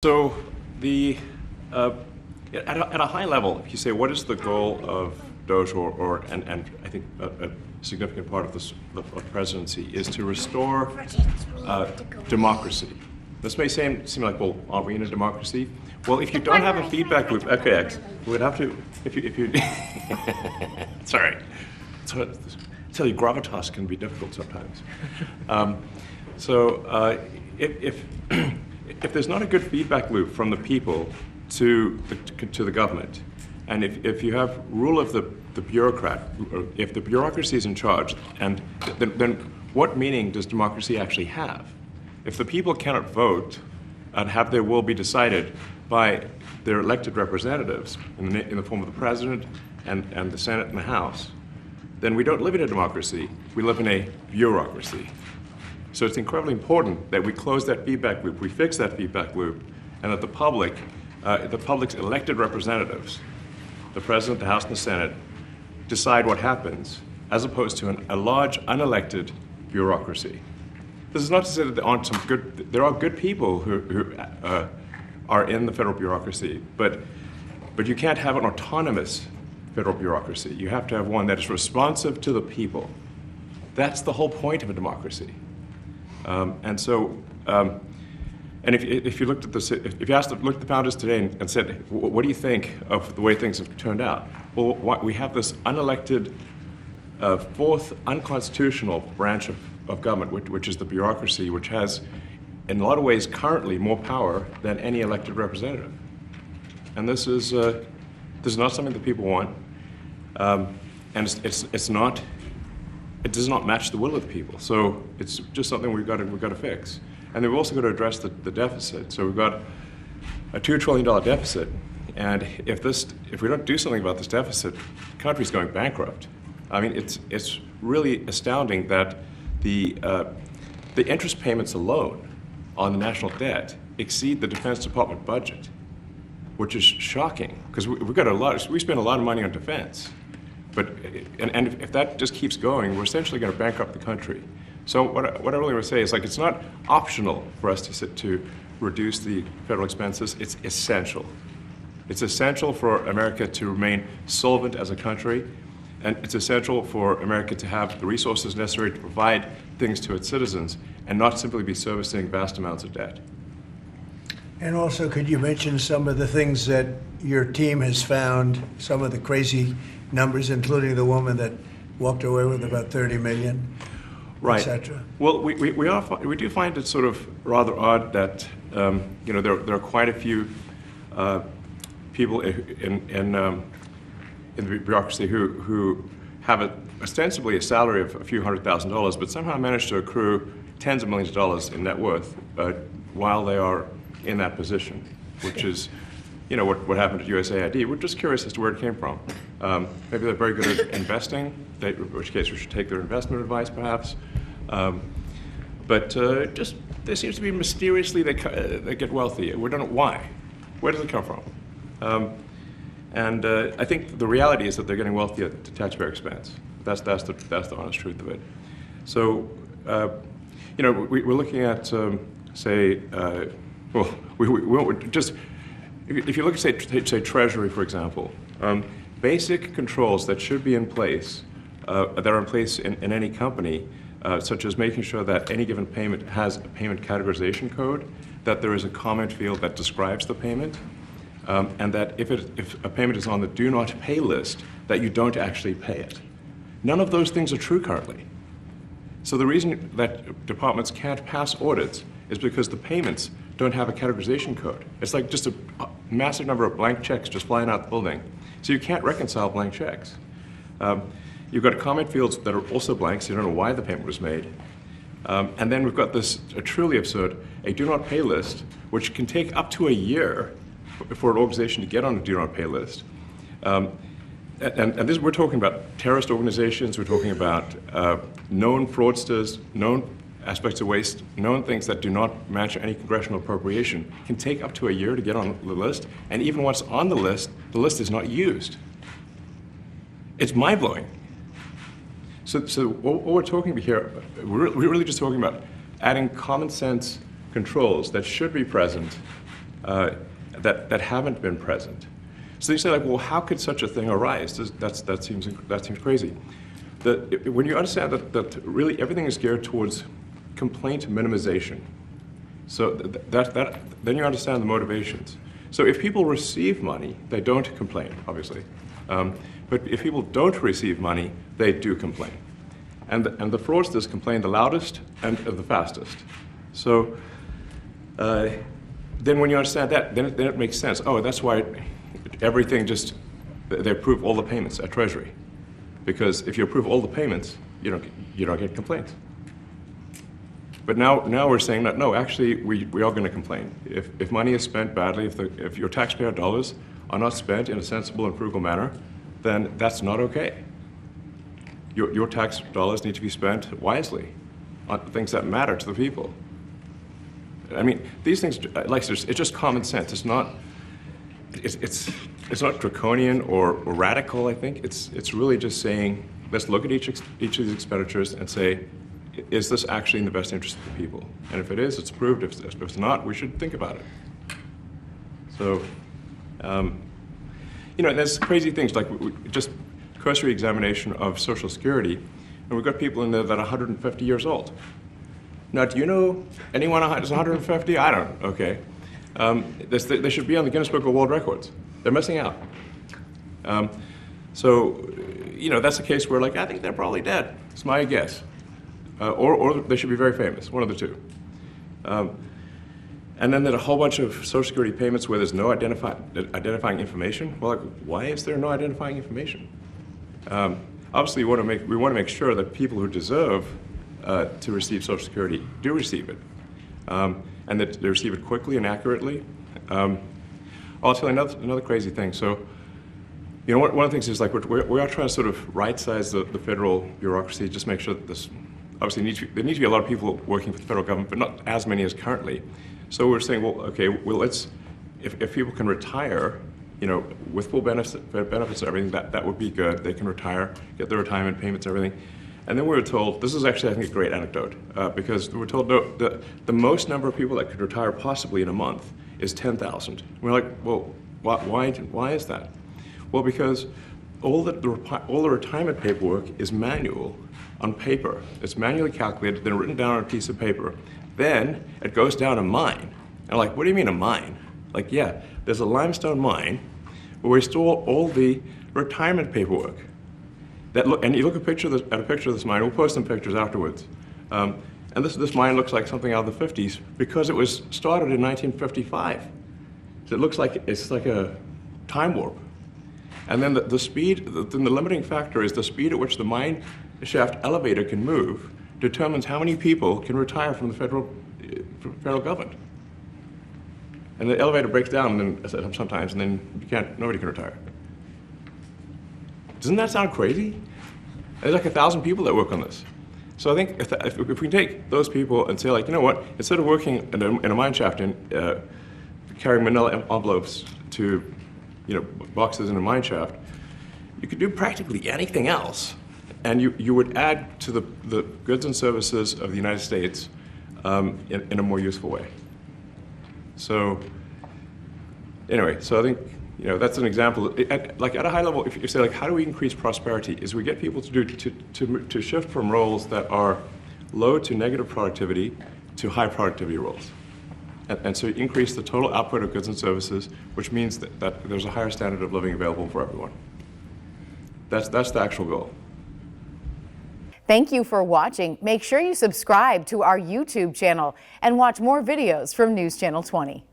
So at a high level, if you say what is the goal of Doge and I think a significant part of the presidency is to restore democracy. This may seem like, well, aren't we in a democracy? Well, if you don't have a feedback loop, okay, X, we would have to, if you it's all right. So, I tell you, gravitas can be difficult sometimes. If there's not a good feedback loop from the people to the government, and if you have rule of the bureaucrat, or if the bureaucracy is in charge, and then what meaning does democracy actually have? If the people cannot vote and have their will be decided by their elected representatives in the form of the president and the Senate and the House, then we don't live in a democracy, we live in a bureaucracy. So it's incredibly important that we close that feedback loop, we fix that feedback loop, and that the public's elected representatives, the President, the House, and the Senate, decide what happens, as opposed to a large, unelected bureaucracy. This is not to say that there are good people who are in the federal bureaucracy, but you can't have an autonomous federal bureaucracy. You have to have one that is responsive to the people. That's the whole point of a democracy. And if you looked at if you looked at the founders today and said, what do you think of the way things have turned out? Well, we have this unelected, fourth unconstitutional branch of government, which is the bureaucracy, which has, in a lot of ways, currently more power than any elected representative. And this is not something that people want, and it does not match the will of the people. So it's just something we've got to fix. And then we've also got to address the deficit. So we've got a $2 trillion deficit, and if we don't do something about this deficit, the country's going bankrupt. I mean, it's really astounding that the interest payments alone on the national debt exceed the Defense Department budget, which is shocking because we spend a lot of money on defense. And if that just keeps going, we're essentially going to bankrupt the country. So what I really want to say is, like, it's not optional for us to reduce the federal expenses. It's essential. It's essential for America to remain solvent as a country, and it's essential for America to have the resources necessary to provide things to its citizens and not simply be servicing vast amounts of debt. And also, could you mention some of the things that your team has found, some of the crazy numbers, including the woman that walked away with about $30 million, right, etc.? Well, we do find it sort of rather odd that there are quite a few people in the bureaucracy who have ostensibly a salary of a few $100,000, but somehow manage to accrue tens of millions of dollars in net worth while they are in that position, which is, what happened at USAID. We're just curious as to where it came from. Maybe they're very good at investing, in which case we should take their investment advice, perhaps. But there seems to be mysteriously they get wealthy. We don't know why. Where does it come from? And I think the reality is that they're getting wealthy at the taxpayer expense. That's the honest truth of it. So, we're looking at, if you look at, say Treasury, for example, basic controls that should be in place, that are in place in any company, such as making sure that any given payment has a payment categorization code, that there is a comment field that describes the payment, and that if a payment is on the do not pay list, that you don't actually pay it. None of those things are true currently. So the reason that departments can't pass audits is because the payments don't have a categorization code. It's like just a massive number of blank checks just flying out the building. So you can't reconcile blank checks. You've got comment fields that are also blank, so you don't know why the payment was made. And then we've got this truly absurd, a do not pay list, which can take up to a year for an organization to get on a do not pay list. We're talking about terrorist organizations, we're talking about known fraudsters, known aspects of waste, known things that do not match any congressional appropriation, can take up to a year to get on the list, and even once on the list is not used. It's mind-blowing. So what we're talking about here, we're really just talking about adding common sense controls that should be present that haven't been present. So you say, like, well, how could such a thing arise? That seems crazy. When you understand that really everything is geared towards complaint minimization, so then you understand the motivations. So if people receive money, they don't complain, obviously. But if people don't receive money, they do complain. And the fraudsters complain the loudest and the fastest. So then when you understand that, then it makes sense. Oh, that's why everything they approve all the payments at Treasury. Because if you approve all the payments, you don't get complaints. But now we're saying that, no, actually, we are going to complain. If money is spent badly, if your taxpayer dollars are not spent in a sensible and frugal manner, then that's not okay. Your tax dollars need to be spent wisely on things that matter to the people. I mean, these things, like, it's just common sense. It's not draconian or radical, I think. It's really just saying, let's look at each of these expenditures and say, is this actually in the best interest of the people? And if it is, it's approved. If it's not, we should think about it. So, there's crazy things like just cursory examination of Social Security, and we've got people in there that are 150 years old. Now, do you know anyone who's 150? I don't. Okay. They should be on the Guinness Book of World Records. They're missing out. So, that's a case where, like, I think they're probably dead. It's my guess. Or they should be very famous, one of the two. And then there's a whole bunch of Social Security payments where there's no identifying information. Well, like, why is there no identifying information? Obviously, we want to make sure that people who deserve to receive Social Security do receive it, and that they receive it quickly and accurately. I'll tell you another crazy thing. So, one of the things is, like, we are trying to sort of right-size the federal bureaucracy, just make sure that this. Obviously, there need to be a lot of people working for the federal government, but not as many as currently. So we're saying, well, okay, let's, if people can retire, with full benefits and everything, that would be good. They can retire, get their retirement payments, everything. And then we were told, this is actually, I think, a great anecdote, because we were told the most number of people that could retire possibly in a month is 10,000. We're like, well, why is that? Well, because all the retirement paperwork is manual on paper. It's manually calculated, then written down on a piece of paper. Then it goes down a mine. And like, what do you mean a mine? Like, yeah, there's a limestone mine where we store all the retirement paperwork. And you look at a picture of this mine. We'll post some pictures afterwards. And this mine looks like something out of the 50s because it was started in 1955. So it looks like it's like a time warp. And then the speed, the limiting factor is the speed at which the mine shaft elevator can move determines how many people can retire from the federal government. And the elevator breaks down sometimes, and then nobody can retire. Doesn't that sound crazy? There's like 1,000 people that work on this. So I think if we can take those people and say, like, you know what, instead of working in a mine shaft and carrying manila envelopes to boxes in a mine shaft, you could do practically anything else. And you would add to the goods and services of the United States in a more useful way. So anyway, so I think that's an example. Like at a high level, if you say, like, how do we increase prosperity? Is we get people to shift from roles that are low to negative productivity to high productivity roles. And so increase the total output of goods and services, which means that there's a higher standard of living available for everyone. That's the actual goal. Thank you for watching. Make sure you subscribe to our YouTube channel and watch more videos from News Channel 20.